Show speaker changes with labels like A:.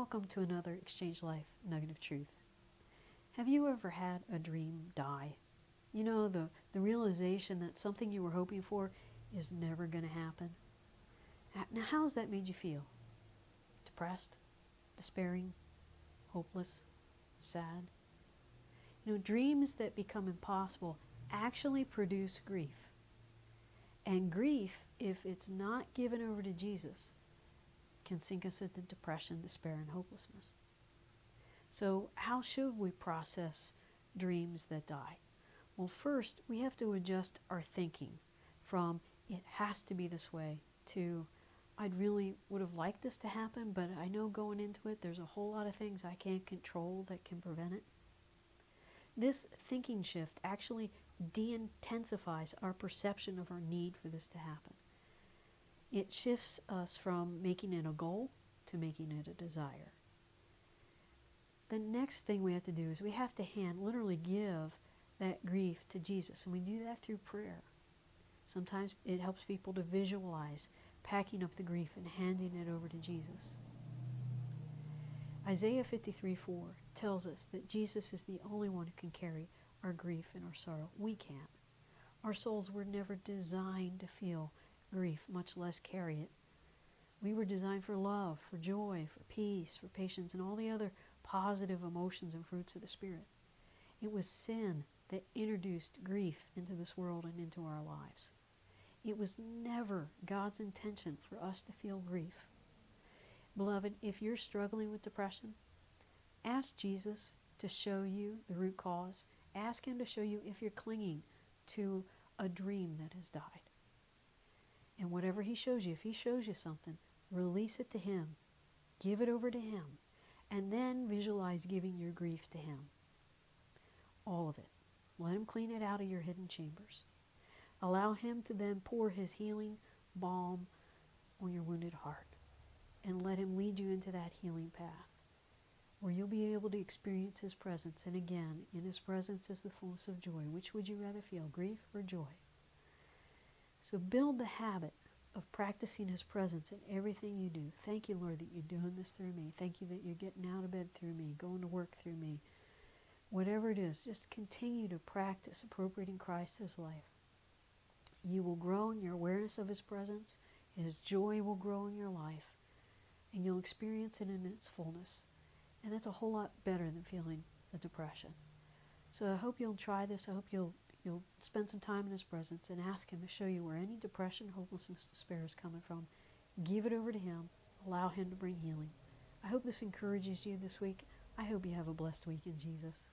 A: welcome to another Exchange Life Nugget of Truth. Have you ever had a dream die? You know, the realization that something you were hoping for is never going to happen. Now, how has that made you feel? Depressed? Despairing? Hopeless? Sad? You know, dreams that become impossible actually produce grief. And grief, if it's not given over to Jesus, can sink us into depression, despair, and hopelessness. So how should we process dreams that die? Well, first, we have to adjust our thinking from it has to be this way to I'd really would have liked this to happen, but I know going into it there's a whole lot of things I can't control that can prevent it. This thinking shift actually de-intensifies our perception of our need for this to happen. It shifts us from making it a goal to making it a desire. The next thing we have to do is we have to literally give that grief to Jesus, and we do that through prayer. Sometimes it helps people to visualize packing up the grief and handing it over to Jesus. Isaiah 53:4 tells us that Jesus is the only one who can carry our grief and our sorrow. We can't. Our souls were never designed to feel grief, much less carry it. We were designed for love, for joy, for peace, for patience, and all the other positive emotions and fruits of the Spirit. It was sin that introduced grief into this world and into our lives. It was never God's intention for us to feel grief. Beloved, if you're struggling with depression, ask Jesus to show you the root cause. Ask Him to show you if you're clinging to a dream that has died. And whatever He shows you, if He shows you something, release it to Him. Give it over to Him. And then visualize giving your grief to Him. All of it. Let Him clean it out of your hidden chambers. Allow Him to then pour His healing balm on your wounded heart. And let Him lead you into that healing path, where you'll be able to experience His presence. And again, in His presence is the fullness of joy. Which would you rather feel, grief or joy? So build the habit of practicing His presence in everything you do. Thank you, Lord, that you're doing this through me. Thank you that you're getting out of bed through me, going to work through me. Whatever it is, just continue to practice appropriating Christ as life. You will grow in your awareness of His presence. His joy will grow in your life. And you'll experience it in its fullness. And that's a whole lot better than feeling the depression. So I hope you'll try this. I hope you'll spend some time in His presence and ask Him to show you where any depression, hopelessness, despair is coming from. Give it over to Him. Allow Him to bring healing. I hope this encourages you this week. I hope you have a blessed week in Jesus.